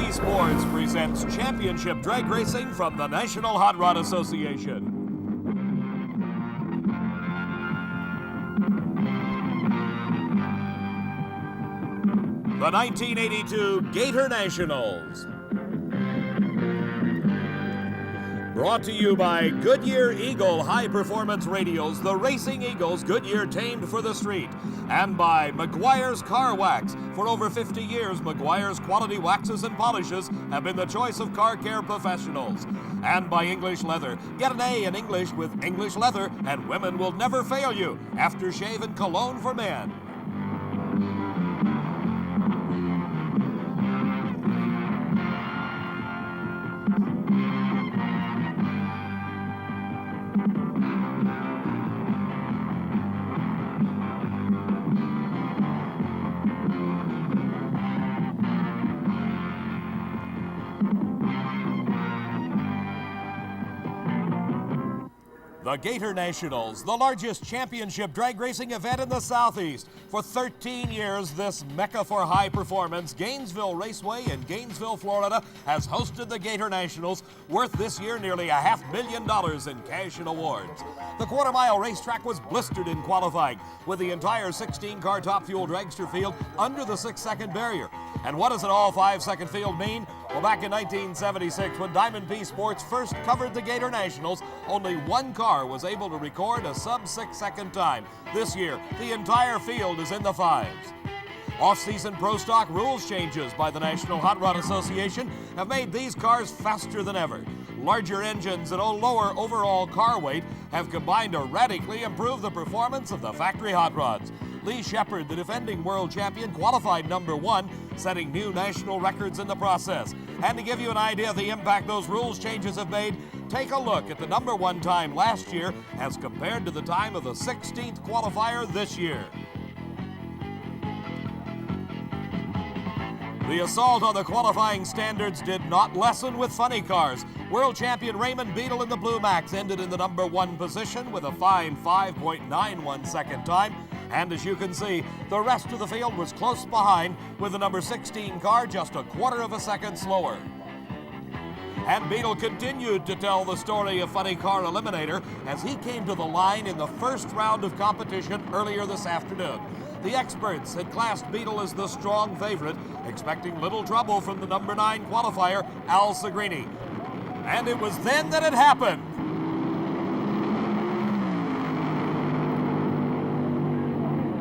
P Sports presents championship drag racing from the National Hot Rod Association. The 1982 Gatornationals. Brought to you by Goodyear Eagle High Performance Radials, the Racing Eagles Goodyear tamed for the street. And by McGuire's Car Wax. For over 50 years, McGuire's quality waxes and polishes have been the choice of car care professionals. And by English Leather. Get an A in English with English Leather, and women will never fail you. Aftershave and cologne for men. The Gatornationals, the largest championship drag racing event in the Southeast. For 13 years, this mecca for high performance, Gainesville Raceway in Gainesville, Florida, has hosted the Gatornationals, worth this year nearly $500,000 in cash and awards. The quarter-mile racetrack was blistered in qualifying, with the entire 16-car top fuel dragster field under the 6-second barrier. And what does an all 5-second field mean? Well, back in 1976, when Diamond P Sports first covered the Gatornationals, only one car was able to record a sub-6-second time. This year, the entire field is in the fives. Off-season Pro Stock rules changes by the National Hot Rod Association have made these cars faster than ever. Larger engines and a lower overall car weight have combined to radically improve the performance of the factory hot rods. Lee Shepard, the defending world champion, qualified number 1, setting new national records in the process. And to give you an idea of the impact those rules changes have made, take a look at the number 1 time last year as compared to the time of the 16th qualifier this year. The assault on the qualifying standards did not lessen with funny cars. World champion Raymond Beadle in the Blue Max ended in the number 1 position with a fine 5.91 second time. And as you can see, the rest of the field was close behind, with the number 16 car just a quarter of a second slower. And Beadle continued to tell the story of Funny Car Eliminator as he came to the line in the first round of competition earlier this afternoon. The experts had classed Beadle as the strong favorite, expecting little trouble from the number 9 qualifier, Al Segrini. And it was then that it happened.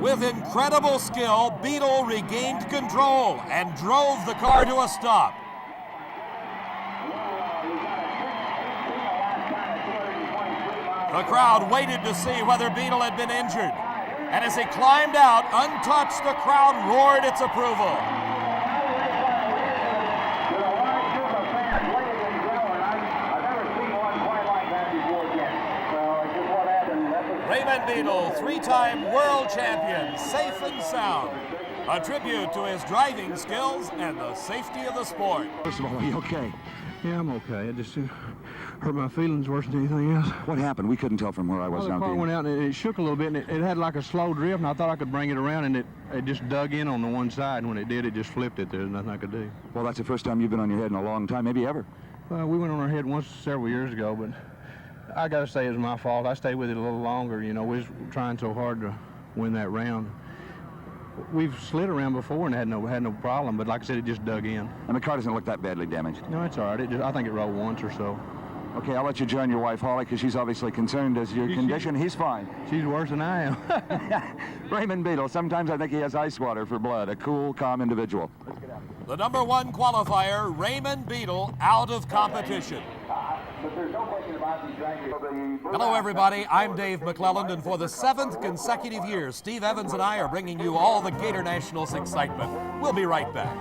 With incredible skill, Beadle regained control and drove the car to a stop. The crowd waited to see whether Beadle had been injured. And as he climbed out, untouched, the crowd roared its approval. Raymond Beadle, 3-time world champion, safe and sound. A tribute to his driving skills and the safety of the sport. First of all, are you okay? Yeah, I'm okay. I just hurt my feelings worse than anything else. What happened? We couldn't tell from where I was. The car went out and it shook a little bit, and it had like a slow drift, and I thought I could bring it around, and it just dug in on the one side, and when it did, it just flipped it. There's nothing I could do. Well, that's the first time you've been on your head in a long time, maybe ever. We went on our head once several years ago, but I got to say it was my fault. I stayed with it a little longer. You know, we was trying so hard to win that round. We've slid around before and had no problem, but like I said, it just dug in. And the car doesn't look that badly damaged. No, it's all right. I think it rolled once or so. Okay, I'll let you join your wife, Holly, because she's obviously concerned as your condition. He's fine. She's worse than I am. Raymond Beadle, sometimes I think he has ice water for blood. A cool, calm individual. Let's get out. The number 1 qualifier, Raymond Beadle, out of competition. Hello, everybody. I'm Dave McClelland, and for the 7th consecutive year, Steve Evans and I are bringing you all the Gatornationals excitement. We'll be right back.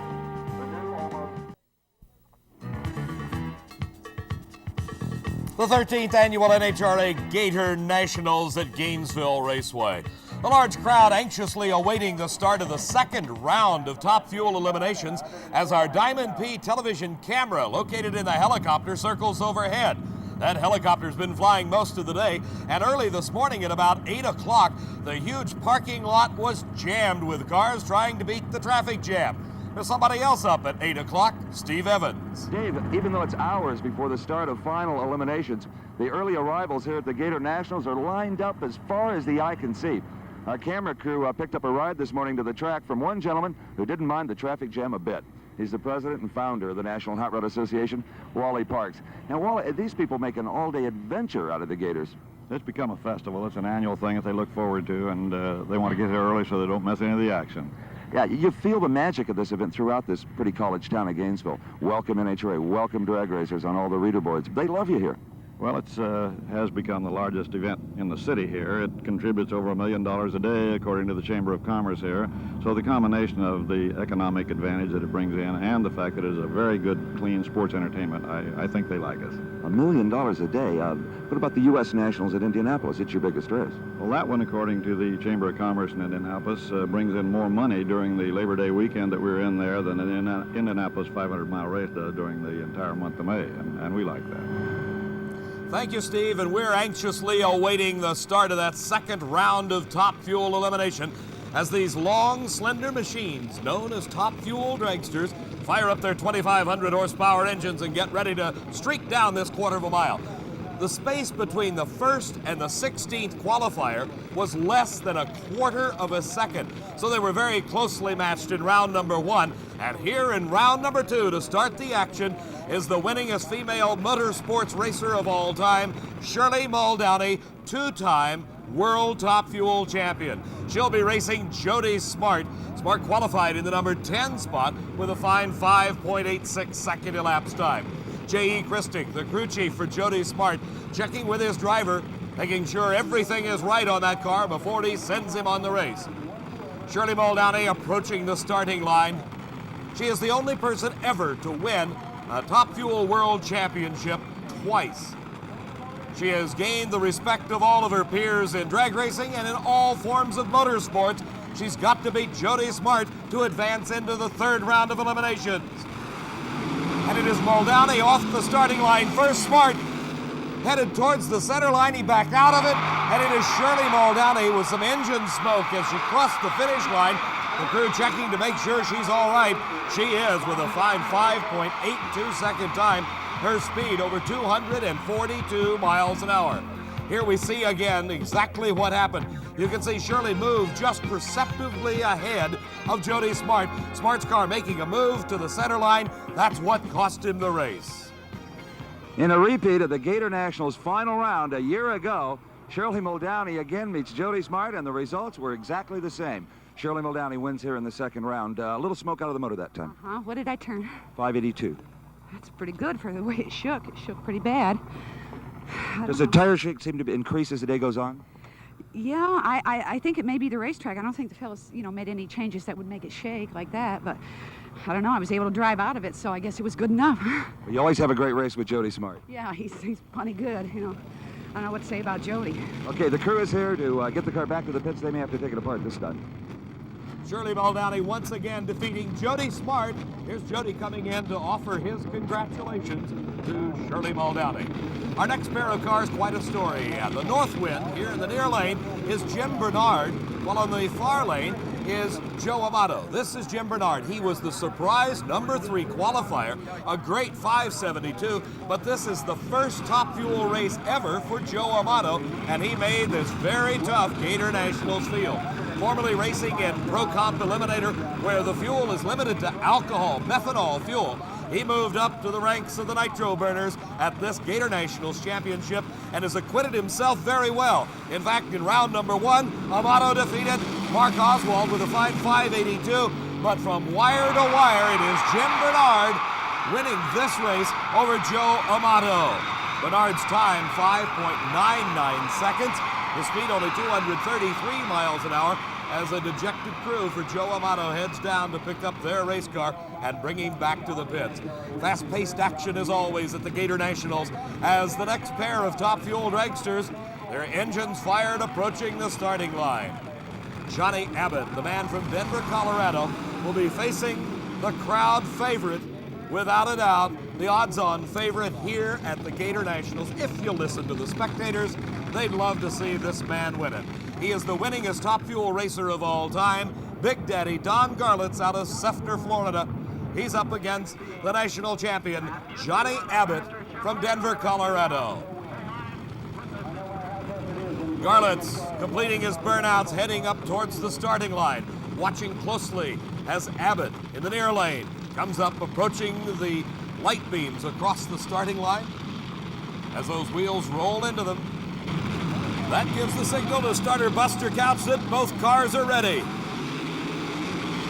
The 13th annual NHRA Gatornationals at Gainesville Raceway. A large crowd anxiously awaiting the start of the second round of top fuel eliminations as our Diamond P television camera located in the helicopter circles overhead. That helicopter's been flying most of the day, and early this morning at about 8 o'clock, the huge parking lot was jammed with cars trying to beat the traffic jam. There's somebody else up at 8 o'clock, Steve Evans. Dave, even though it's hours before the start of final eliminations, the early arrivals here at the Gator Nationals are lined up as far as the eye can see. Our camera crew picked up a ride this morning to the track from one gentleman who didn't mind the traffic jam a bit. He's the president and founder of the National Hot Rod Association, Wally Parks. Now, Wally, these people make an all-day adventure out of the Gators. It's become a festival. It's an annual thing that they look forward to, and they want to get here early so they don't miss any of the action. Yeah, you feel the magic of this event throughout this pretty college town of Gainesville. Welcome NHRA, welcome drag racers on all the reader boards. They love you here. Well, it has become the largest event in the city here. It contributes over $1 million a day, according to the Chamber of Commerce here. So the combination of the economic advantage that it brings in and the fact that it is a very good, clean sports entertainment, I think they like us. $1 million a day. What about the U.S. Nationals at Indianapolis? It's your biggest race. Well, that one, according to the Chamber of Commerce in Indianapolis, brings in more money during the Labor Day weekend that we're in there than an Indianapolis 500-mile race does during the entire month of May, and we like that. Thank you, Steve, and we're anxiously awaiting the start of that second round of Top Fuel elimination as these long, slender machines, known as Top Fuel dragsters, fire up their 2,500 horsepower engines and get ready to streak down this quarter of a mile. The space between the first and the 16th qualifier was less than a quarter of a second, so they were very closely matched in round number 1. And here in round number 2 to start the action is the winningest female motorsports racer of all time, Shirley Muldowney, two-time World Top Fuel champion. She'll be racing Jody Smart. Smart qualified in the number 10 spot with a fine 5.86 second elapsed time. J.E. Christick, the crew chief for Jody Smart, checking with his driver, making sure everything is right on that car before he sends him on the race. Shirley Muldowney approaching the starting line. She is the only person ever to win a Top Fuel World Championship twice. She has gained the respect of all of her peers in drag racing and in all forms of motorsports. She's got to beat Jody Smart to advance into the third round of eliminations. And it is Muldowney off the starting line. First Smart headed towards the center line. He backed out of it. And it is Shirley Muldowney with some engine smoke as she crossed the finish line. The crew checking to make sure she's all right. She is with a fine 5.82 second time. Her speed over 242 miles an hour. Here we see again exactly what happened. You can see Shirley move just perceptibly ahead of Jody Smart. Smart's car making a move to the center line. That's what cost him the race. In a repeat of the Gator Nationals final round a year ago, Shirley Muldowney again meets Jody Smart, and the results were exactly the same. Shirley Muldowney wins here in the second round. A little smoke out of the motor that time. What did I turn? 582. That's pretty good for the way it shook. It shook pretty bad. Does the tire shake seem to increase as the day goes on? Yeah, I think it may be the racetrack. I don't think the fellas, made any changes that would make it shake like that, but I don't know. I was able to drive out of it, so I guess it was good enough. Well, you always have a great race with Jody Smart. Yeah, he's plenty good, I don't know what to say about Jody. Okay, the crew is here to get the car back to the pits. They may have to take it apart this time. Shirley Muldowney once again defeating Jody Smart. Here's Jody coming in to offer his congratulations to Shirley Muldowney. Our next pair of cars, quite a story. And the north wind here in the near lane is Jim Bernard, while on the far lane is Joe Amato. This is Jim Bernard. He was the surprise number 3 qualifier, a great 572, but this is the first Top Fuel race ever for Joe Amato, and he made this very tough Gator Nationals field. Formerly racing in Pro Comp Eliminator, where the fuel is limited to alcohol, methanol fuel, he moved up to the ranks of the nitro burners at this Gator Nationals Championship and has acquitted himself very well. In fact, in round number 1, Amato defeated Mark Oswald with a fine 582, but from wire to wire, it is Jim Bernard winning this race over Joe Amato. Bernard's time, 5.99 seconds. His speed only 233 miles an hour as a dejected crew for Joe Amato heads down to pick up their race car and bring him back to the pits. Fast-paced action as always at the Gator Nationals as the next pair of Top Fuel dragsters, their engines fired approaching the starting line. Johnny Abbott, the man from Denver, Colorado, will be facing the crowd favorite, without a doubt, the odds-on favorite here at the Gator Nationals. If you listen to the spectators, they'd love to see this man win it. He is the winningest Top Fuel racer of all time. Big Daddy Don Garlits out of Sefner, Florida. He's up against the national champion, Johnny Abbott from Denver, Colorado. Garlits completing his burnouts, heading up towards the starting line. Watching closely as Abbott in the near lane comes up, approaching the light beams across the starting line. As those wheels roll into them, that gives the signal to starter Buster Couch that both cars are ready.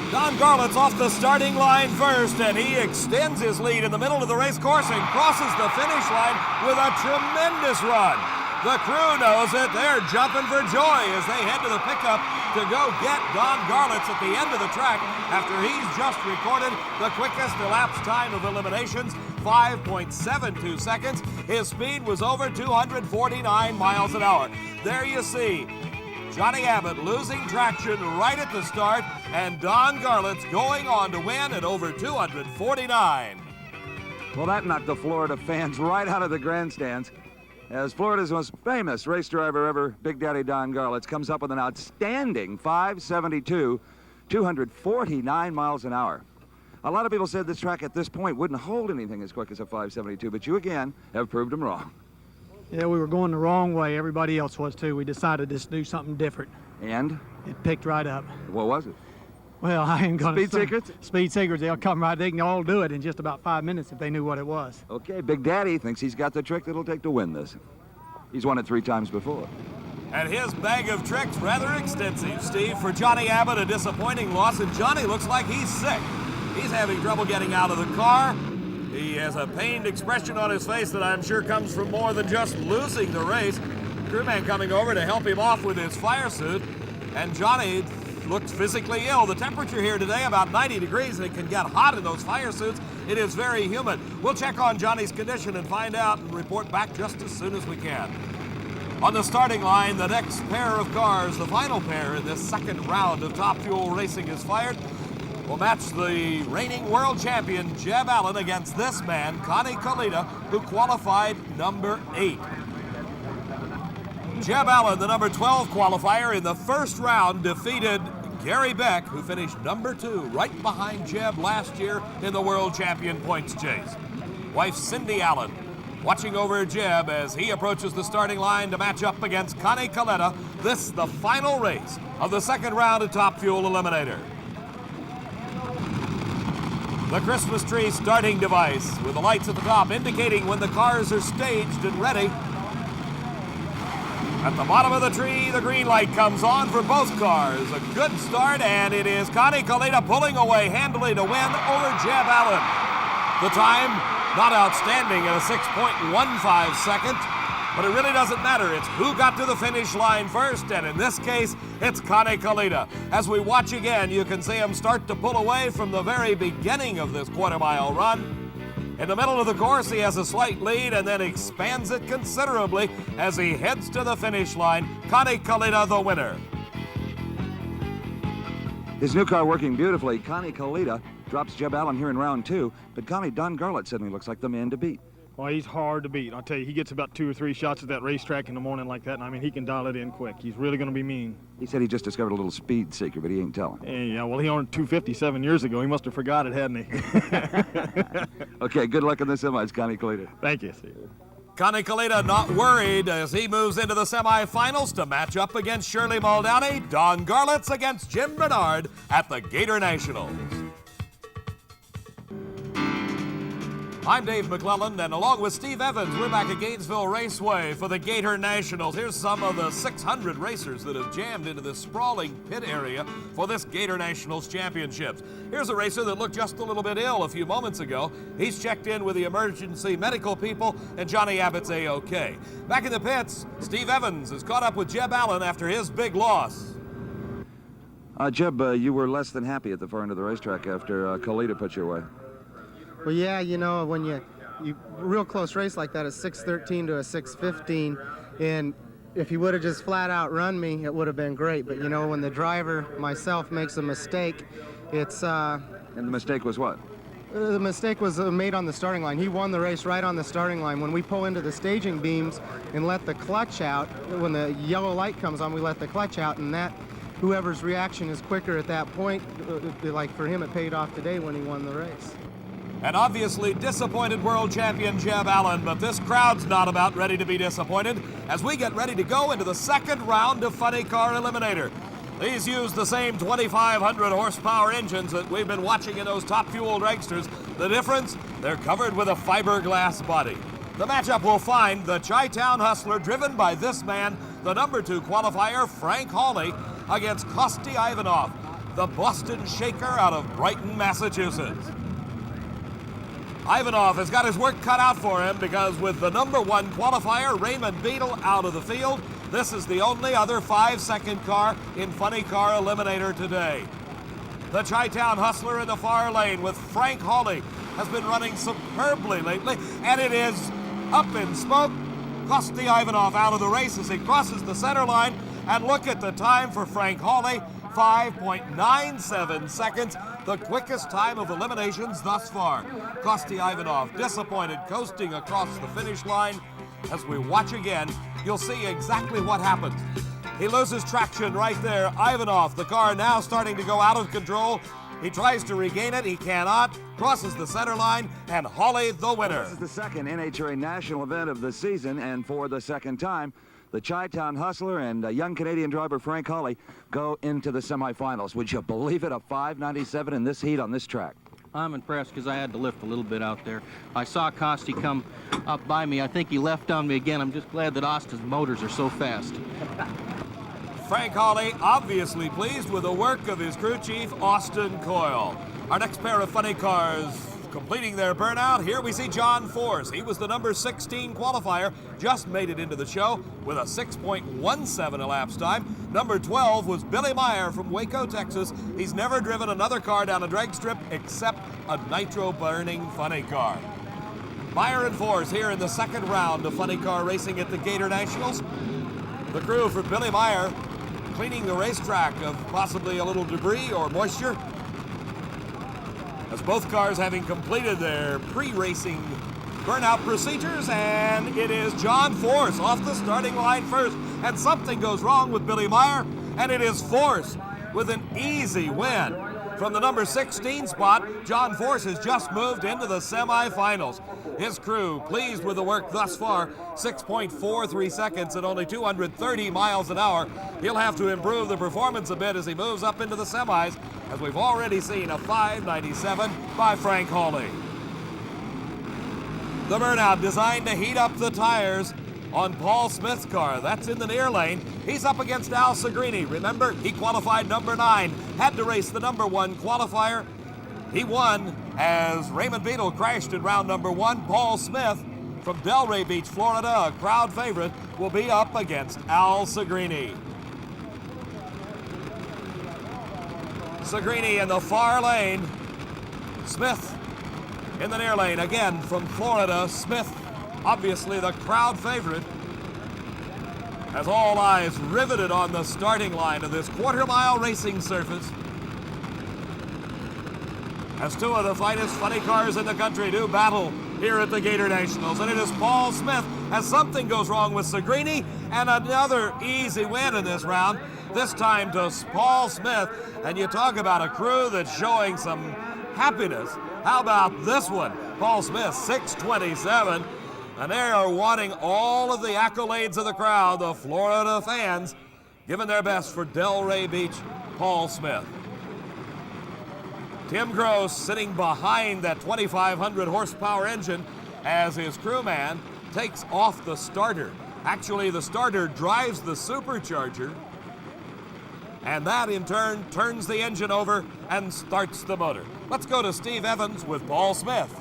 Don Garlits off the starting line first, and he extends his lead in the middle of the race course and crosses the finish line with a tremendous run. The crew knows it. They're jumping for joy as they head to the pickup to go get Don Garlits at the end of the track after he's just recorded the quickest elapsed time of eliminations, 5.72 seconds. His speed was over 249 miles an hour. There you see Johnny Abbott losing traction right at the start, and Don Garlits going on to win at over 249. Well, that knocked the Florida fans right out of the grandstands, as Florida's most famous race driver ever, Big Daddy Don Garlits, comes up with an outstanding 572, 249 miles an hour. A lot of people said this track at this point wouldn't hold anything as quick as a 572, but you again have proved them wrong. Yeah, we were going the wrong way. Everybody else was too. We decided to do something different. And? It picked right up. What was it? Well, I ain't gonna Speed secrets? Speed secrets, they'll come right. They can all do it in just about 5 minutes if they knew what it was. Okay, Big Daddy thinks he's got the trick that'll take to win this. He's won it 3 times before. And his bag of tricks rather extensive, Steve. For Johnny Abbott, a disappointing loss, and Johnny looks like he's sick. He's having trouble getting out of the car. He has a pained expression on his face that I'm sure comes from more than just losing the race. Crewman coming over to help him off with his fire suit, and Johnny looks physically ill. The temperature here today about 90 degrees, and it can get hot in those fire suits. It is very humid. We'll check on Johnny's condition and find out and report back just as soon as we can. On the starting line, the next pair of cars, the final pair in this second round of Top Fuel Racing is fired. Will match the reigning world champion, Jeb Allen, against this man, Connie Kalita, who qualified number 8. Jeb Allen, the number 12 qualifier in the first round, defeated Gary Beck, who finished number 2, right behind Jeb last year in the world champion points chase. Wife Cindy Allen watching over Jeb as he approaches the starting line to match up against Connie Kalita. This the final race of the second round of Top Fuel Eliminator. The Christmas tree starting device with the lights at the top indicating when the cars are staged and ready. At the bottom of the tree, the green light comes on for both cars. A good start, and it is Connie Kalita pulling away handily to win over Jeb Allen. The time, not outstanding at a 6.15 second, but it really doesn't matter. It's who got to the finish line first, and in this case, it's Connie Kalita. As we watch again, you can see him start to pull away from the very beginning of this quarter-mile run. In the middle of the course, he has a slight lead and then expands it considerably as he heads to the finish line. Connie Kalita, the winner. His new car working beautifully. Connie Kalita drops Jeb Allen here in round 2, but Connie Don Garlits suddenly looks like the man to beat. Well, he's hard to beat. I'll tell you, he gets about 2 or 3 shots at that racetrack in the morning like that, and I mean, he can dial it in quick. He's really going to be mean. He said he just discovered a little speed secret, but he ain't telling. Yeah, well, he owned 250 7 years ago. He must have forgot it, hadn't he? Okay, good luck in the semis, Connie Kalita. Thank you, Steve. Connie Kalita not worried as he moves into the semifinals to match up against Shirley Muldowney. Don Garlits against Jim Bernard at the Gator Nationals. I'm Dave McClellan, and along with Steve Evans, we're back at Gainesville Raceway for the Gator Nationals. Here's some of the 600 racers that have jammed into this sprawling pit area for this Gator Nationals Championships. Here's a racer that looked just a little bit ill a few moments ago. He's checked in with the emergency medical people, and Johnny Abbott's A-OK. Back in the pits, Steve Evans has caught up with Jeb Allen after his big loss. Jeb, you were less than happy at the far end of the racetrack after Kalita put you away. Well, yeah, you know, when you real close race like that, a 6:13 to a 6:15, and if he would have just flat out run me, it would have been great. But you know, when the driver, myself, makes a mistake, it's And the mistake was what? the mistake was made on the starting line. He won the race right on the starting line. When we pull into the staging beams and let the clutch out, when the yellow light comes on, we let the clutch out, and that whoever's reaction is quicker at that point, like for him, it paid off today when he won the race. An obviously disappointed world champion Jeb Allen, but this crowd's not about ready to be disappointed as we get ready to go into the second round of Funny Car Eliminator. These use the same 2,500 horsepower engines that we've been watching in those top fuel dragsters. The difference? They're covered with a fiberglass body. The matchup will find the Chi-Town Hustler, driven by this man, the number 2 qualifier, Frank Hawley, against Kosti Ivanov, the Boston Shaker out of Brighton, Massachusetts. Ivanov has got his work cut out for him because with the number 1 qualifier, Raymond Beadle, out of the field, this is the only other 5-second car in Funny Car Eliminator today. The Chi-Town Hustler in the far lane with Frank Hawley has been running superbly lately, and it is up in smoke. Kosti Ivanov out of the race as he crosses the center line, and look at the time for Frank Hawley, 5.97 seconds, the quickest time of eliminations thus far. Kosti Ivanov disappointed, coasting across the finish line. As we watch again, you'll see exactly what happens. He loses traction right there. Ivanov, the car now starting to go out of control. He tries to regain it, he cannot, crosses the center line, and Hawley the winner. This is the second NHRA national event of the season, and for the second time, the Chi-Town Hustler and young Canadian driver Frank Hawley go into the semifinals. Would you believe it, a 5.97 in this heat on this track? I'm impressed because I had to lift a little bit out there. I saw Kosti come up by me. I think he left on me again. I'm just glad that Austin's motors are so fast. Frank Hawley obviously pleased with the work of his crew chief, Austin Coyle. Our next pair of funny cars completing their burnout, here we see John Force. He was the number 16 qualifier, just made it into the show with a 6.17 elapsed time. Number 12 was Billy Meyer from Waco, Texas. He's never driven another car down a drag strip except a nitro-burning funny car. Meyer and Force here in the second round of funny car racing at the Gator Nationals. The crew for Billy Meyer cleaning the racetrack of possibly a little debris or moisture, as both cars having completed their pre-racing burnout procedures, and it is John Force off the starting line first, and something goes wrong with Billy Meyer, and it is Force with an easy win. From the number 16 spot, John Force has just moved into the semifinals. His crew pleased with the work thus far, 6.43 seconds at only 230 miles an hour. He'll have to improve the performance a bit as he moves up into the semis, as we've already seen a 5.97 by Frank Hawley. The burnout designed to heat up the tires on Paul Smith's car. That's in the near lane. He's up against Al Segrini. Remember, he qualified number 9, had to race the number 1 qualifier. He won as Raymond Beadle crashed in round number 1. Paul Smith from Delray Beach, Florida, a crowd favorite, will be up against Al Segrini. Segrini in the far lane. Smith in the near lane. Again, from Florida, Smith, obviously the crowd favorite, has all eyes riveted on the starting line of this quarter-mile racing surface, as two of the finest funny cars in the country do battle here at the Gator Nationals. And it is Paul Smith, as something goes wrong with Segrini, and another easy win in this round, this time to Paul Smith. And you talk about a crew that's showing some happiness. How about this one? Paul Smith, 6.27. And they are wanting all of the accolades of the crowd, the Florida fans, giving their best for Delray Beach, Paul Smith. Tim Gross sitting behind that 2,500 horsepower engine as his crewman takes off the starter. Actually, the starter drives the supercharger, and that in turn turns the engine over and starts the motor. Let's go to Steve Evans with Paul Smith.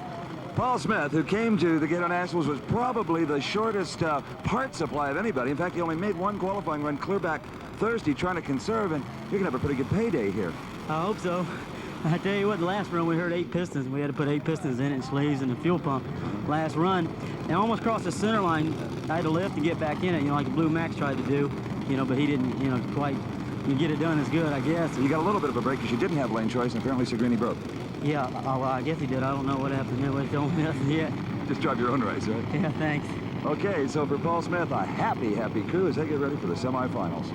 Paul Smith, who came to the Gator Nationals, was probably the shortest part supply of anybody. In fact, he only made one qualifying run clear back Thursday trying to conserve, and you're going to have a pretty good payday here. I hope so. I tell you what, the last run we heard 8 pistons. We had to put 8 pistons in it, and sleeves and the fuel pump. Last run, and almost crossed the center line. I had to lift to get back in it, you know, like Blue Max tried to do, you know, but he didn't, you know, quite get it done as good, I guess. You got a little bit of a break because you didn't have lane choice, and apparently Segrini broke. Yeah, well, I guess he did. I don't know what happened. Nobody told me nothing yet. Just drive your own race, right? Yeah, thanks. Okay, so for Paul Smith, a happy crew as they get ready for the semifinals.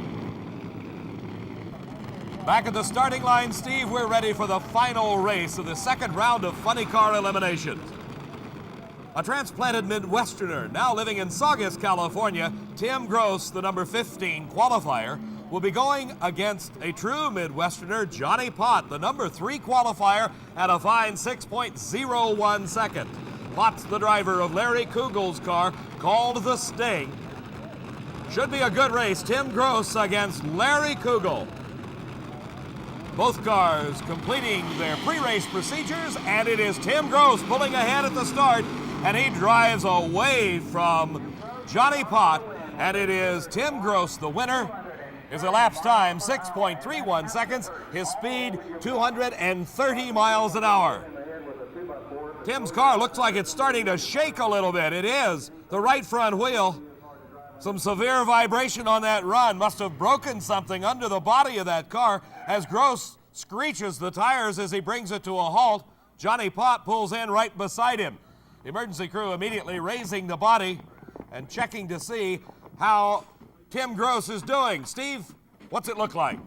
Back at the starting line, Steve, we're ready for the final race of the second round of funny car eliminations. A transplanted Midwesterner now living in Saugus, California, Tim Gross, the number 15 qualifier, will be going against a true Midwesterner, Johnny Pott, the number 3 qualifier, at a fine 6.01 seconds. Pott's the driver of Larry Kugel's car called the Sting. Should be a good race. Tim Gross against Larry Kugel. Both cars completing their pre-race procedures, and it is Tim Gross pulling ahead at the start, and he drives away from Johnny Pott, and it is Tim Gross the winner. His elapsed time 6.31 seconds, his speed 230 miles an hour. Tim's car looks like it's starting to shake a little bit. It is. The right front wheel. Some severe vibration on that run must have broken something under the body of that car as Gross screeches the tires as he brings it to a halt. Johnny Pott pulls in right beside him. The emergency crew immediately raising the body and checking to see how Tim Gross is doing. Steve, what's it look like?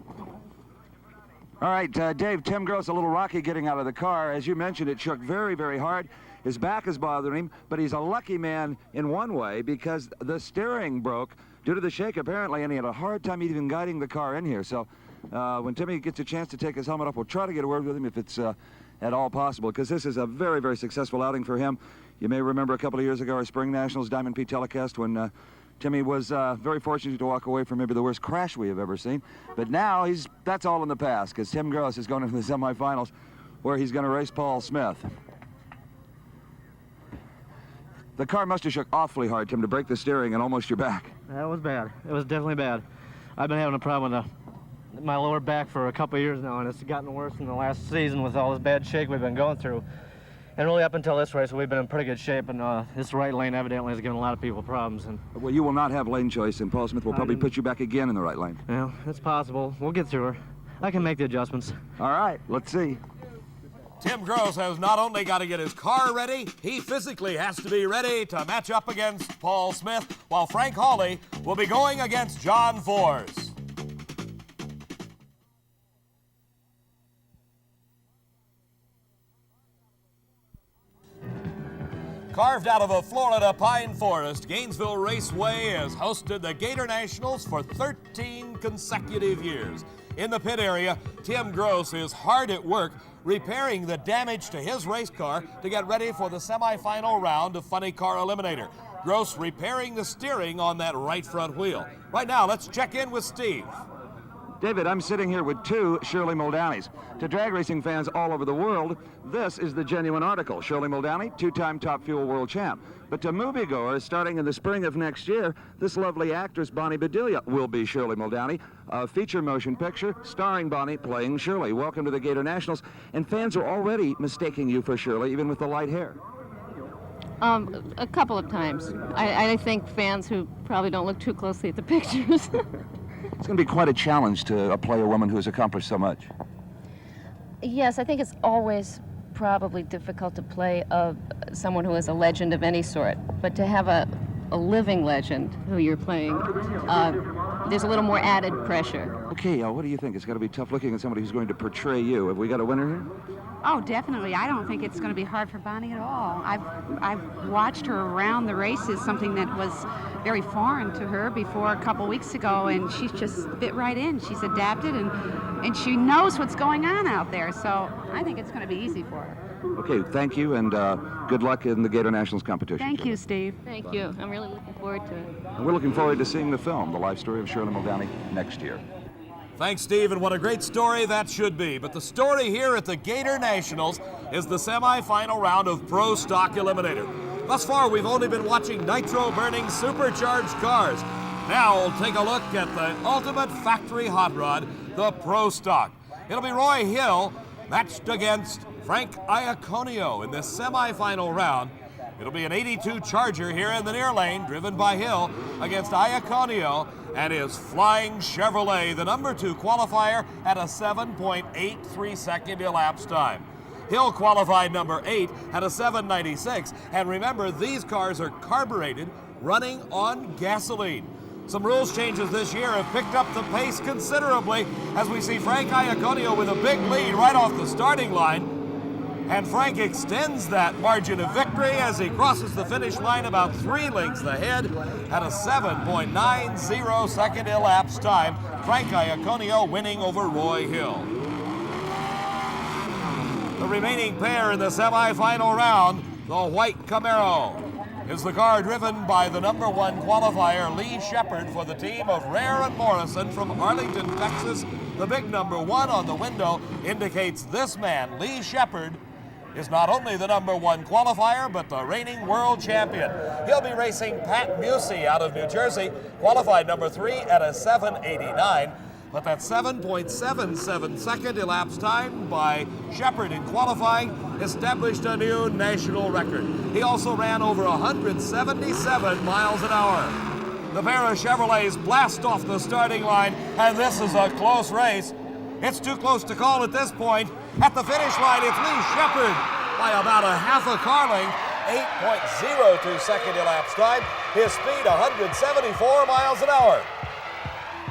All right, Dave, Tim Gross a little rocky getting out of the car. As you mentioned, it shook very, very hard. His back is bothering him, but he's a lucky man in one way because the steering broke due to the shake, apparently, and he had a hard time even guiding the car in here. So when Timmy gets a chance to take his helmet off, we'll try to get a word with him if it's at all possible, because this is a very, very successful outing for him. You may remember a couple of years ago, our Spring Nationals Diamond P telecast, when Timmy was very fortunate to walk away from maybe the worst crash we have ever seen. But now that's all in the past, because Tim Gross is going into the semifinals where he's going to race Paul Smith. The car must have shook awfully hard, Tim, to break the steering and almost your back. That was bad. It was definitely bad. I've been having a problem with my lower back for a couple of years now, and it's gotten worse in the last season with all this bad shake we've been going through. And really up until this race, we've been in pretty good shape, and this right lane evidently has given a lot of people problems. And well, you will not have lane choice, and Paul Smith will probably put you back again in the right lane. Yeah, it's possible. We'll get through her. I can make the adjustments. All right, let's see. Tim Gross has not only got to get his car ready, he physically has to be ready to match up against Paul Smith, while Frank Hawley will be going against John Force. Carved out of a Florida pine forest, Gainesville Raceway has hosted the Gator Nationals for 13 consecutive years. In the pit area, Tim Gross is hard at work repairing the damage to his race car to get ready for the semifinal round of Funny Car Eliminator. Gross repairing the steering on that right front wheel. Right now, let's check in with Steve. David, I'm sitting here with two Shirley Muldownys. To drag racing fans all over the world, this is the genuine article. Shirley Muldowney, two-time Top Fuel world champ. But to moviegoers, starting in the spring of next year, this lovely actress, Bonnie Bedelia, will be Shirley Muldowney. A feature motion picture starring Bonnie playing Shirley. Welcome to the Gator Nationals. And fans are already mistaking you for Shirley, even with the light hair. A couple of times. I think fans who probably don't look too closely at the pictures. It's going to be quite a challenge to play a woman who has accomplished so much. Yes, I think it's always probably difficult to play someone who is a legend of any sort, but to have a living legend who you're playing, there's a little more added pressure. Okay, what do you think? It's got to be tough looking at somebody who's going to portray you. Have we got a winner here? Oh, definitely. I don't think it's going to be hard for Bonnie at all. I've watched her around the races, something that was very foreign to her before a couple weeks ago, and she's just fit right in. She's adapted, and she knows what's going on out there, so I think it's going to be easy for her. Okay, thank you, and good luck in the Gator Nationals competition. Thank you, Steve. Thank you. I'm really looking forward to it. And we're looking forward to seeing the film, The Life Story of Shirley Muldowney, next year. Thanks, Steve, and what a great story that should be. But the story here at the Gator Nationals is the semifinal round of Pro Stock Eliminator. Thus far, we've only been watching nitro-burning supercharged cars. Now we'll take a look at the ultimate factory hot rod, the Pro Stock. It'll be Roy Hill matched against Frank Iaconio in this semifinal round. It'll be an 82 Charger here in the near lane, driven by Hill against Iaconio and his Flying Chevrolet, the number 2 qualifier, at a 7.83 second elapsed time. Hill qualified number 8 at a 7.96, and remember, these cars are carbureted, running on gasoline. Some rules changes this year have picked up the pace considerably as we see Frank Iaconio with a big lead right off the starting line. And Frank extends that margin of victory as he crosses the finish line about 3 lengths ahead at a 7.90 second elapsed time. Frank Iaconio winning over Roy Hill. The remaining pair in the semifinal round, the white Camaro, is the car driven by the number 1 qualifier, Lee Shepard, for the team of Rare and Morrison from Arlington, Texas. The big number 1 on the window indicates this man, Lee Shepard, is not only the number 1 qualifier, but the reigning world champion. He'll be racing Pat Busey out of New Jersey, qualified number 3 at a 7:89. But that 7.77 second elapsed time by Shepard in qualifying established a new national record. He also ran over 177 miles an hour. The pair of Chevrolets blast off the starting line, and this is a close race. It's too close to call at this point. At the finish line, it's Lee Shepard by about a half a car length, 8.02 second elapsed time. His speed, 174 miles an hour.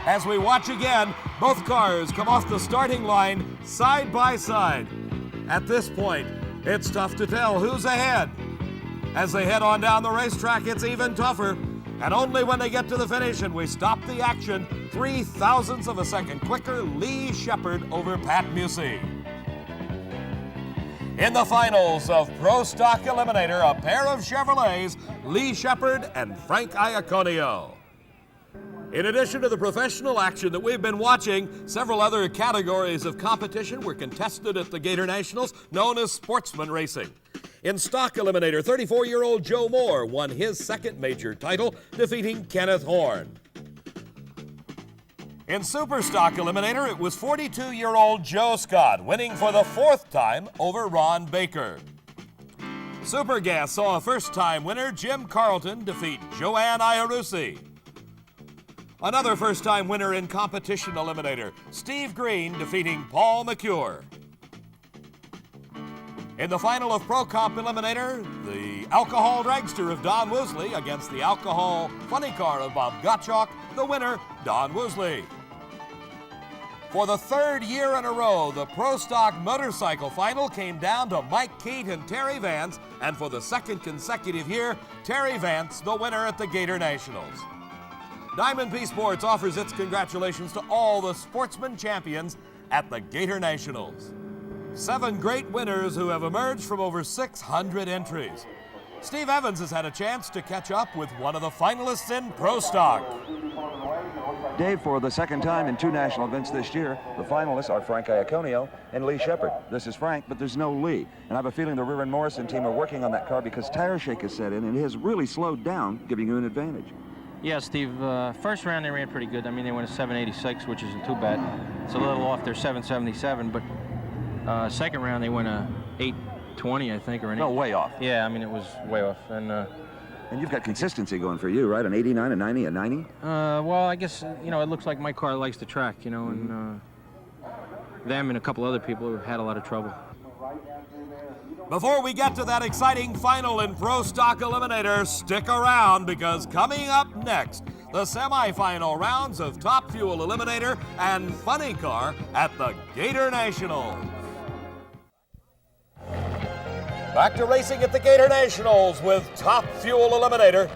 As we watch again, both cars come off the starting line side by side. At this point, it's tough to tell who's ahead. As they head on down the racetrack, it's even tougher. And only when they get to the finish and we stop the action, 0.03 of a second quicker, Lee Shepard over Pat Busey. In the finals of Pro Stock Eliminator, a pair of Chevrolets, Lee Shepard and Frank Iaconio. In addition to the professional action that we've been watching, several other categories of competition were contested at the Gator Nationals, known as sportsman racing. In Stock Eliminator, 34-year-old Joe Moore won his second major title, defeating Kenneth Horn. In Super Stock Eliminator, it was 42-year-old Joe Scott winning for the 4th time over Ron Baker. Super Gas saw a first-time winner, Jim Carlton, defeat Joanne Iarusi. Another first-time winner in Competition Eliminator, Steve Green defeating Paul McCure. In the final of Pro Comp Eliminator, the alcohol dragster of Don Woosley against the alcohol funny car of Bob Gottschalk, the winner, Don Woosley. For the 3rd year in a row, the Pro Stock Motorcycle Final came down to Mike Keat and Terry Vance, and for the 2nd consecutive year, Terry Vance, the winner at the Gator Nationals. Diamond P Sports offers its congratulations to all the sportsman champions at the Gator Nationals. 7 great winners who have emerged from over 600 entries. Steve Evans has had a chance to catch up with one of the finalists in Pro Stock. Dave, for the 2nd time in 2 national events this year, the finalists are Frank Iaconio and Lee Shepard. This is Frank, but there's no Lee. And I have a feeling the Rear and Morrison team are working on that car because tire shake has set in and it has really slowed down, giving you an advantage. Yeah, Steve, first round they ran pretty good. I mean, they went a 786, which isn't too bad. It's a little off their 777, but second round they went a 820, I think, or an No, way off. Yeah, I mean, it was way off. And you've got consistency going for you, right? An 89, a 90, a 90? Well, I guess, you know, it looks like my car likes the track, you know, and them and a couple other people who had a lot of trouble. Before we get to that exciting final in Pro Stock Eliminator, stick around because coming up next, the semifinal rounds of Top Fuel Eliminator and Funny Car at the Gator Nationals. Back to racing at the Gator Nationals with Top Fuel Eliminator.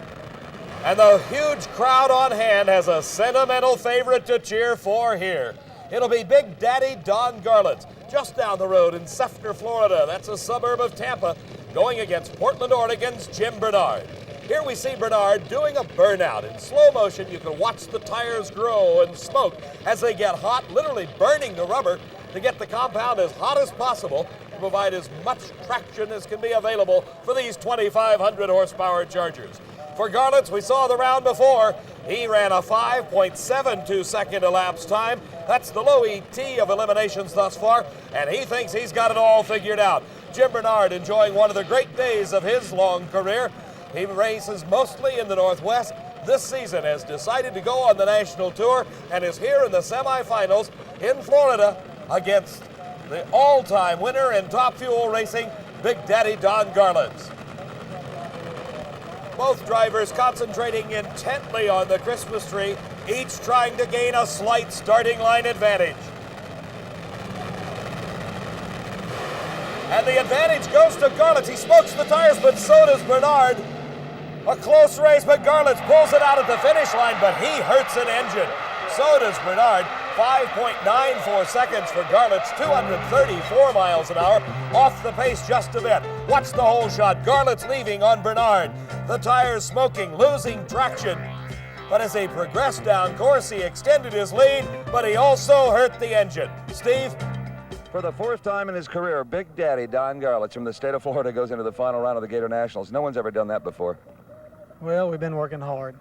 And the huge crowd on hand has a sentimental favorite to cheer for here. It'll be Big Daddy Don Garland, just down the road in Sefner, Florida. That's a suburb of Tampa, going against Portland, Oregon's Jim Bernard. Here we see Bernard doing a burnout. In slow motion, you can watch the tires grow and smoke as they get hot, literally burning the rubber to get the compound as hot as possible to provide as much traction as can be available for these 2,500 horsepower Chargers. For Garlitz, we saw the round before. He ran a 5.72 second elapsed time. That's the low ET of eliminations thus far, and he thinks he's got it all figured out. Jim Bernard enjoying one of the great days of his long career. He races mostly in the Northwest. This season has decided to go on the national tour and is here in the semifinals in Florida against the all-time winner in Top Fuel Racing, Big Daddy Don Garland. Both drivers concentrating intently on the Christmas tree, each trying to gain a slight starting line advantage. And the advantage goes to Garlits. He smokes the tires, but so does Bernard. A close race, but Garlits pulls it out at the finish line, but he hurts an engine. So does Bernard. 5.94 seconds for Garlits, 234 miles an hour, off the pace just a bit. Watch the whole shot. Garlits leaving on Bernard. The tires smoking, losing traction. But as he progressed down course, he extended his lead, but he also hurt the engine. Steve? For the fourth time in his career, Big Daddy Don Garlits from the state of Florida goes into the final round of the Gator Nationals. No one's ever done that before. Well, we've been working hard.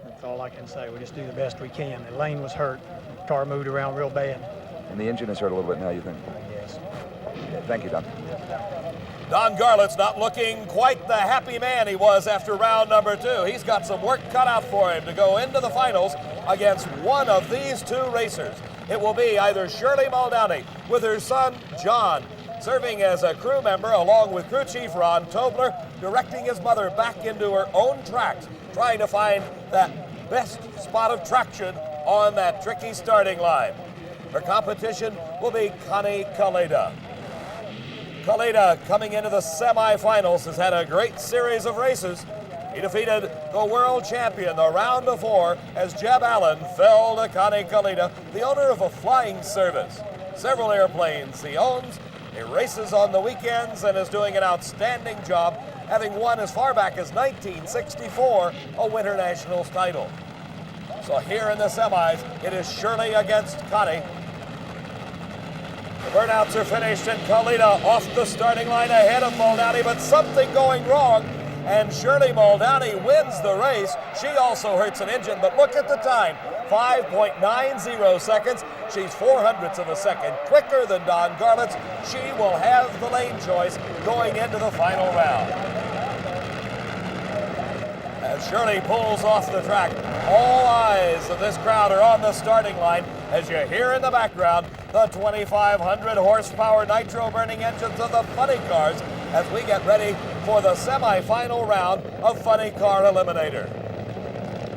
That's all I can say. We just do the best we can. The lane was hurt. The car moved around real bad. And the engine is hurt a little bit now, you think? Yes. Yeah, thank you, Don. Don Garlits not looking quite the happy man he was after round number 2. He's got some work cut out for him to go into the finals against one of these two racers. It will be either Shirley Muldowney with her son, John, serving as a crew member along with crew chief Ron Tobler, directing his mother back into her own tracks, trying to find that best spot of traction on that tricky starting line. Her competition will be Connie Kaleda. Kaleda, coming into the semifinals, has had a great series of races. He defeated the world champion the round before as Jeb Allen fell to Connie Kaleda, the owner of a flying service. Several airplanes he owns. He races on the weekends and is doing an outstanding job, having won as far back as 1964 a Winter Nationals title. So here in the semis, it is Shirley against Connie. The burnouts are finished and Kaleda off the starting line ahead of Muldowney, but something going wrong, and Shirley Muldowney wins the race. She also hurts an engine, but look at the time, 5.90 seconds. She's 0.04 of a second quicker than Don Garlits. She will have the lane choice going into the final round. As Shirley pulls off the track, all eyes of this crowd are on the starting line as you hear in the background the 2,500 horsepower nitro-burning engines of the funny cars as we get ready for the semi-final round of Funny Car Eliminator.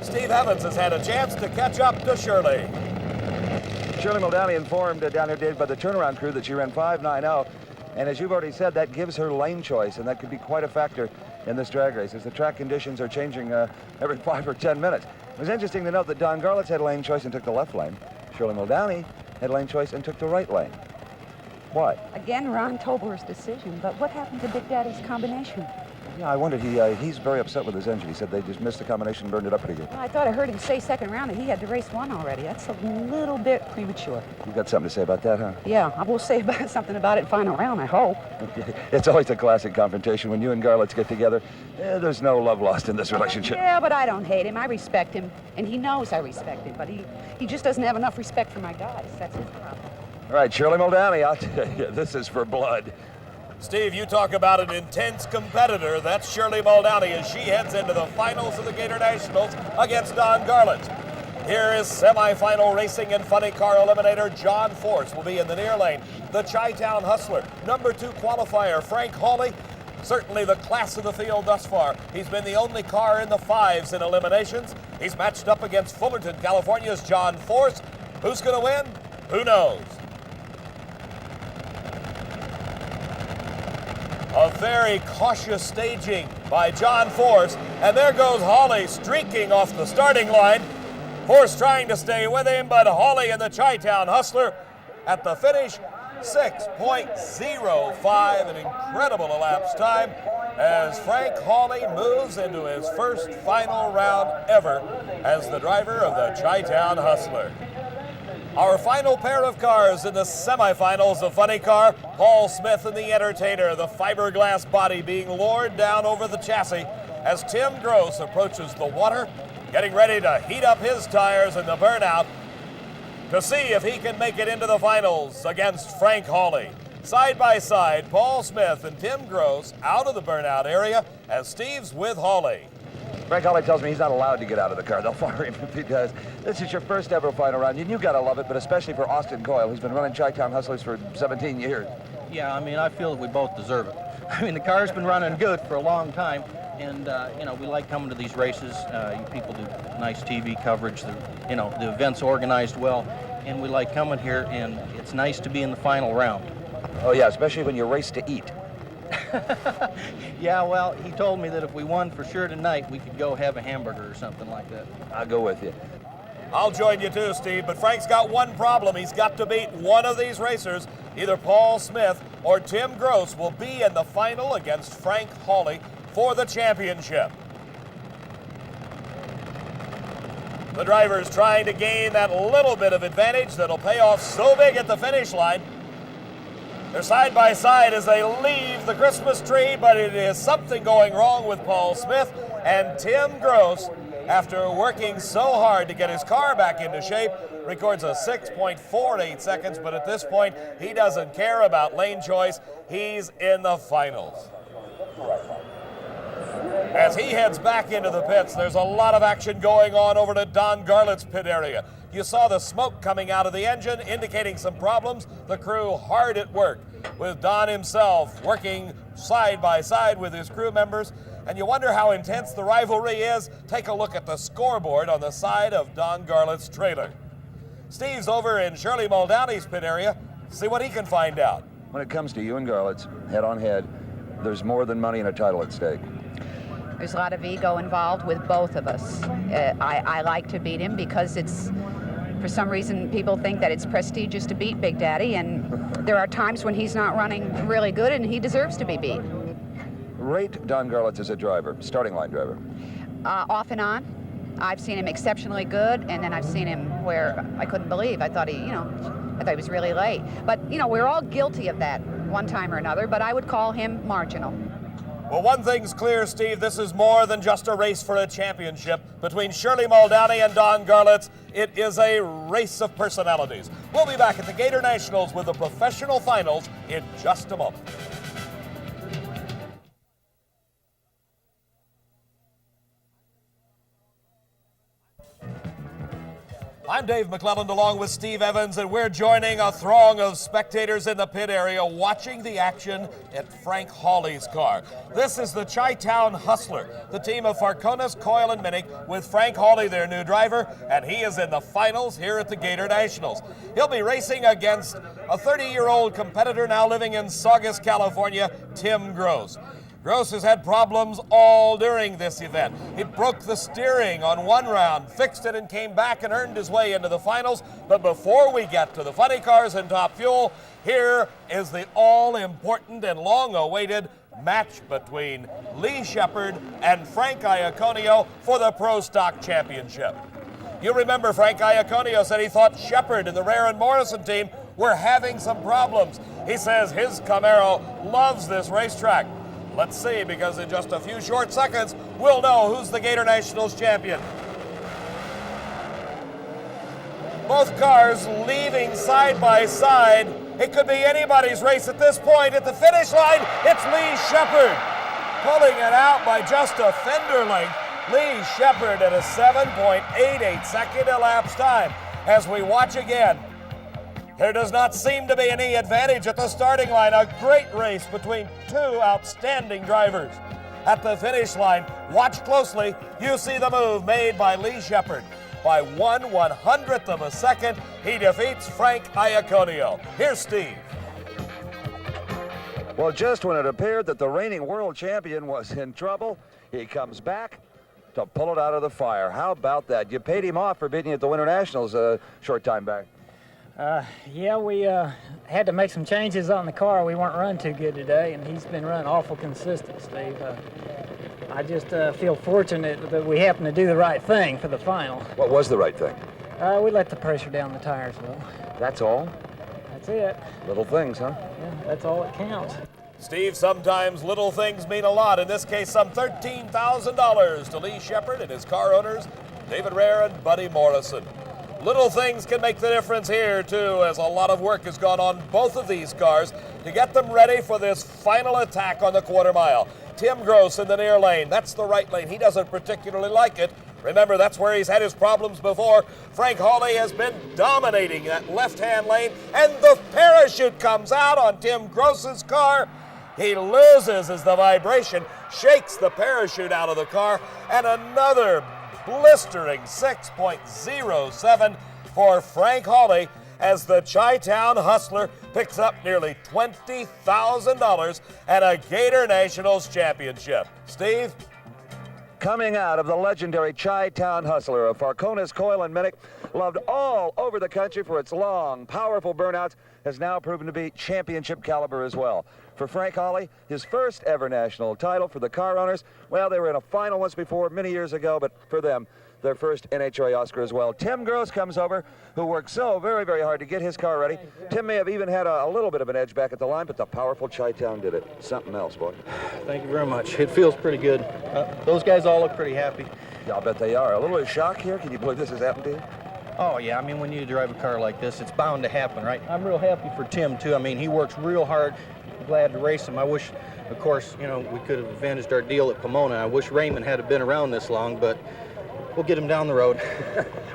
Steve Evans has had a chance to catch up to Shirley. Shirley Muldowney informed down here, Dave, by the turnaround crew that she ran 5.90, and as you've already said, that gives her lane choice, and that could be quite a factor in this drag race as the track conditions are changing every 5 or 10 minutes. It was interesting to note that Don Garlits had lane choice and took the left lane. Shirley Muldowney had lane choice and took the right lane. Why? Again, Ron Tobler's decision, but what happened to Big Daddy's combination? Yeah, I wondered. He's very upset with his engine. He said they just missed the combination and burned it up pretty good. Well, I thought I heard him say second round that he had to race one already. That's a little bit premature. You've got something to say about that, huh? Yeah, I will say something about it in final round, I hope. It's always a classic confrontation. When you and Garlits get together, there's no love lost in this relationship. Yeah, but I don't hate him. I respect him, and he knows I respect him, but he just doesn't have enough respect for my guys. That's his problem. All right, Shirley Muldowney, I'll tell you, this is for blood. Steve, you talk about an intense competitor. That's Shirley Muldowney as she heads into the finals of the Gator Nationals against Don Garlits. Here is semifinal racing and funny car eliminator John Force will be in the near lane. The Chi-Town Hustler, number 2 qualifier Frank Hawley, certainly the class of the field thus far. He's been the only car in the 5s in eliminations. He's matched up against Fullerton, California's John Force. Who's going to win? Who knows? A very cautious staging by John Force, and there goes Hawley streaking off the starting line. Force trying to stay with him, but Hawley and the Chi-Town Hustler at the finish, 6.05, an incredible elapsed time as Frank Hawley moves into his first final round ever as the driver of the Chi-Town Hustler. Our final pair of cars in the semifinals of Funny Car, Paul Smith and the Entertainer, the fiberglass body being lowered down over the chassis as Tim Gross approaches the water, getting ready to heat up his tires in the burnout to see if he can make it into the finals against Frank Hawley. Side by side, Paul Smith and Tim Gross out of the burnout area as Steve's with Hawley. Frank Hawley tells me he's not allowed to get out of the car. They'll fire him if he does. This is your first ever final round, and you've got to love it, but especially for Austin Coyle, who's been running Chi-Town Hustlers for 17 years. Yeah, I mean, I feel that we both deserve it. I mean, the car's been running good for a long time. And you know, we like coming to these races. You people do nice TV coverage. You know, the event's organized well, and we like coming here. And it's nice to be in the final round. Oh yeah, especially when you race to eat. Yeah, well, he told me that if we won for sure tonight, we could go have a hamburger or something like that. I'll go with you. I'll join you too, Steve, but Frank's got one problem. He's got to beat one of these racers. Either Paul Smith or Tim Gross will be in the final against Frank Hawley for the championship. The driver's trying to gain that little bit of advantage that'll pay off so big at the finish line. They're side by side as they leave the Christmas tree, but it is something going wrong with Paul Smith and Tim Gross. After working so hard to get his car back into shape, records a 6.48 seconds, but at this point, he doesn't care about lane choice. He's in the finals. As he heads back into the pits, there's a lot of action going on over to Don Garlett's pit area. You saw the smoke coming out of the engine, indicating some problems. The crew hard at work, with Don himself working side by side with his crew members. And you wonder how intense the rivalry is? Take a look at the scoreboard on the side of Don Garlett's trailer. Steve's over in Shirley Muldowney's pit area. See what he can find out. When it comes to you and Garlett's, head on head, there's more than money and a title at stake. There's a lot of ego involved with both of us. I like to beat him because it's, for some reason, people think that it's prestigious to beat Big Daddy, and there are times when he's not running really good and he deserves to be beat. Rate Don Garlett's as a driver, starting line driver. Off and on. I've seen him exceptionally good, and then I've seen him where I couldn't believe. I thought he was really late. But, we're all guilty of that one time or another, but I would call him marginal. Well, one thing's clear, Steve. This is more than just a race for a championship. Between Shirley Muldowney and Don Garlett's, it is a race of personalities. We'll be back at the Gator Nationals with the professional finals in just a moment. I'm Dave McClelland along with Steve Evans, and we're joining a throng of spectators in the pit area watching the action at Frank Hawley's car. This is the Chi-Town Hustler, the team of Farconis, Coyle, and Minnick, with Frank Hawley, their new driver, and he is in the finals here at the Gator Nationals. He'll be racing against a 30-year-old competitor now living in Saugus, California, Tim Gross. Gross has had problems all during this event. He broke the steering on one round, fixed it, and came back and earned his way into the finals. But before we get to the funny cars and Top Fuel, here is the all-important and long-awaited match between Lee Shepard and Frank Iaconio for the Pro Stock Championship. You remember Frank Iaconio said he thought Shepard and the Rare and Morrison team were having some problems. He says his Camaro loves this racetrack. Let's see, because in just a few short seconds, we'll know who's the Gator Nationals champion. Both cars leaving side by side. It could be anybody's race at this point. At the finish line, it's Lee Shepard. Pulling it out by just a fender length. Lee Shepard at a 7.88 second elapsed time. As we watch again, there does not seem to be any advantage at the starting line. A great race between two outstanding drivers. At the finish line, watch closely. You see the move made by Lee Shepard. By 1/100th of a second, he defeats Frank Iaconio. Here's Steve. Well, just when it appeared that the reigning world champion was in trouble, he comes back to pull it out of the fire. How about that? You paid him off for beating you at the Winter Nationals a short time back. Yeah, we had to make some changes on the car. We weren't running too good today, and he's been running awful consistent, Steve. I just feel fortunate that we happened to do the right thing for the final. What was the right thing? We let the pressure down the tires a little. That's all? That's it. Little things, huh? Yeah, that's all that counts. Steve, sometimes little things mean a lot. In this case, some $13,000 to Lee Shepard and his car owners, David Rare and Buddy Morrison. Little things can make the difference here, too, as a lot of work has gone on both of these cars to get them ready for this final attack on the quarter mile. Tim Gross in the near lane. That's the right lane. He doesn't particularly like it. Remember, that's where he's had his problems before. Frank Hawley has been dominating that left-hand lane, and the parachute comes out on Tim Gross's car. He loses as the vibration shakes the parachute out of the car, and another blistering 6.07 for Frank Hawley as the Chi-Town Hustler picks up nearly $20,000 and a Gator Nationals championship. Steve? Coming out of the legendary Chi-Town Hustler of Farconis Coil and Minnick, loved all over the country for its long, powerful burnouts, has now proven to be championship caliber as well. For Frank Hawley, his first ever national title. For the car owners, well, they were in a final once before many years ago, but for them, their first NHRA Oscar as well. Tim Gross comes over, who worked so very, very hard to get his car ready. Tim may have even had a little bit of an edge back at the line, but the powerful Chi-Town did it. Something else, boy. Thank you very much. It feels pretty good. Those guys all look pretty happy. Yeah, I'll bet they are. A little bit of shock here. Can you believe this has happened to you? Oh, yeah. I mean, when you drive a car like this, it's bound to happen, right? I'm real happy for Tim, too. I mean, he works real hard. I'm glad to race him. I wish, of course, you know, we could have advantaged our deal at Pomona. I wish Raymond had been around this long, but we'll get him down the road.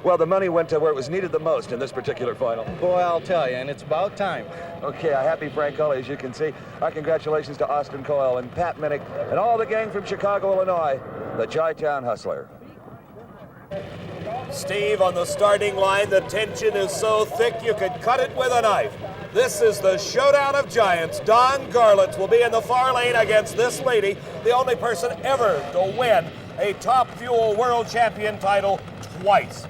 Well, the money went to where it was needed the most in this particular final. Boy, I'll tell you, and it's about time. Okay, a happy Frank Hawley, as you can see. Our congratulations to Austin Coyle and Pat Minnick and all the gang from Chicago, Illinois, the Chi-Town Hustler. Steve, on the starting line, the tension is so thick you could cut it with a knife. This is the showdown of giants. Don Garlits will be in the far lane against this lady, the only person ever to win a Top Fuel World Champion title twice.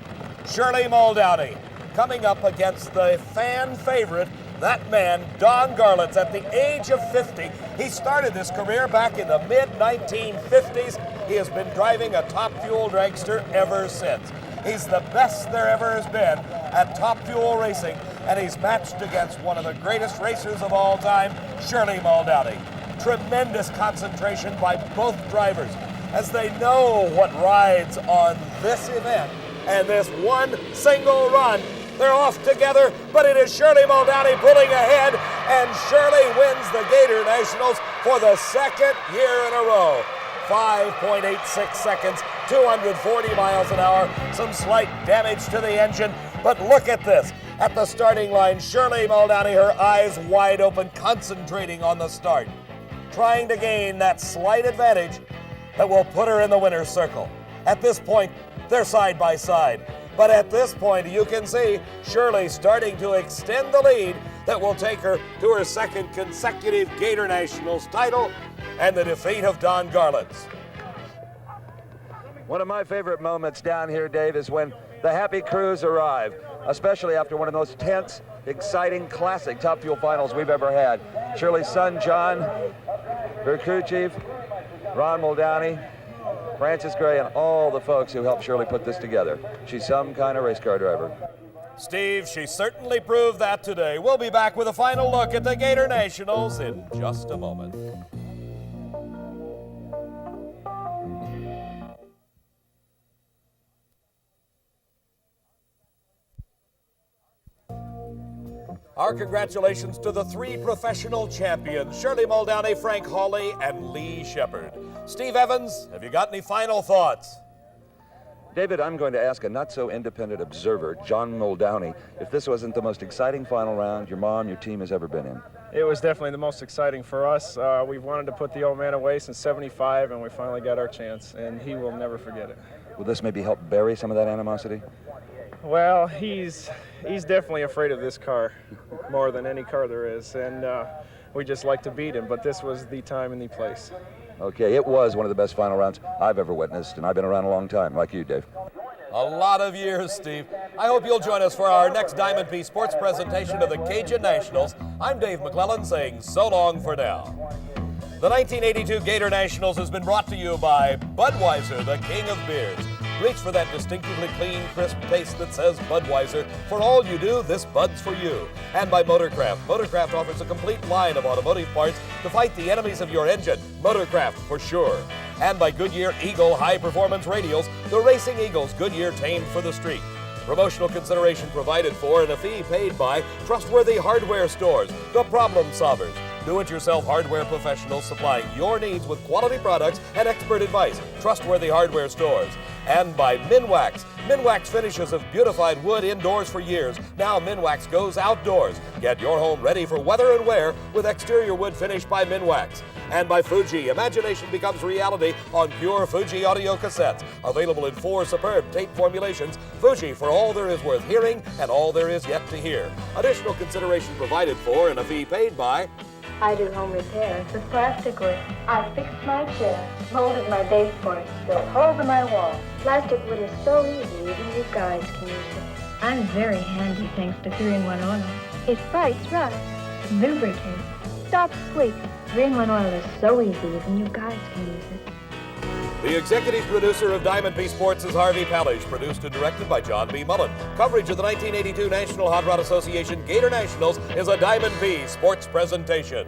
Shirley Muldowney coming up against the fan favorite, that man, Don Garlits, at the age of 50. He started this career back in the mid-1950s. He has been driving a Top Fuel dragster ever since. He's the best there ever has been at Top Fuel racing, and he's matched against one of the greatest racers of all time, Shirley Muldowney. Tremendous concentration by both drivers as they know what rides on this event and this one single run. They're off together, but it is Shirley Muldowney pulling ahead, and Shirley wins the Gator Nationals for the second year in a row. 5.86 seconds, 240 miles an hour, some slight damage to the engine, but look at this. At the starting line, Shirley Muldowney, her eyes wide open, concentrating on the start, trying to gain that slight advantage that will put her in the winner's circle. At this point, they're side by side. But at this point, you can see Shirley starting to extend the lead that will take her to her second consecutive Gator Nationals title and the defeat of Don Garlits. One of my favorite moments down here, Dave, is when the happy crews arrive, especially after one of the most tense, exciting, classic Top Fuel finals we've ever had. Shirley's son, John, her crew chief, Ron Muldowney, Francis Gray, and all the folks who helped Shirley put this together. She's some kind of race car driver. Steve, she certainly proved that today. We'll be back with a final look at the Gator Nationals in just a moment. Our congratulations to the three professional champions, Shirley Muldowney, Frank Hawley, and Lee Shepard. Steve Evans, have you got any final thoughts? David, I'm going to ask a not-so-independent observer, John Muldowney, if this wasn't the most exciting final round your mom, your team has ever been in. It was definitely the most exciting for us. We've wanted to put the old man away since '75, and we finally got our chance, and he will never forget it. Will this maybe help bury some of that animosity? Well, he's definitely afraid of this car more than any car there is, and we just like to beat him, but this was the time and the place. Okay, it was one of the best final rounds I've ever witnessed, and I've been around a long time, like you, Dave. A lot of years, Steve. I hope you'll join us for our next Diamond P Sports presentation of the Cajun Nationals. I'm Dave McClellan saying so long for now. The 1982 Gator Nationals has been brought to you by Budweiser, the king of beers. Reach for that distinctively clean, crisp taste that says Budweiser. For all you do, this Bud's for you. And by Motorcraft. Motorcraft offers a complete line of automotive parts to fight the enemies of your engine. Motorcraft, for sure. And by Goodyear Eagle high-performance radials, the Racing Eagles Goodyear tamed for the street. Promotional consideration provided for and a fee paid by trustworthy hardware stores, the Problem Solvers. Do-it-yourself hardware professionals supplying your needs with quality products and expert advice. Trustworthy hardware stores. And by Minwax. Minwax finishes have beautified wood indoors for years. Now Minwax goes outdoors. Get your home ready for weather and wear with exterior wood finish by Minwax. And by Fuji. Imagination becomes reality on pure Fuji audio cassettes. Available in 4 superb tape formulations. Fuji, for all there is worth hearing and all there is yet to hear. Additional consideration provided for and a fee paid by... I do home repairs with plastic wood. I fixed my chair, molded my baseboard, built holes in my wall. Plastic wood is so easy, even you guys can use it. I'm very handy thanks to 3-in-1 oil. It fights rust, lubricates, stops squeaks. 3-in-1 oil is so easy, even you guys can use it. The executive producer of Diamond B Sports is Harvey Palish, produced and directed by John B. Mullen. Coverage of the 1982 National Hot Rod Association Gator Nationals is a Diamond B Sports presentation.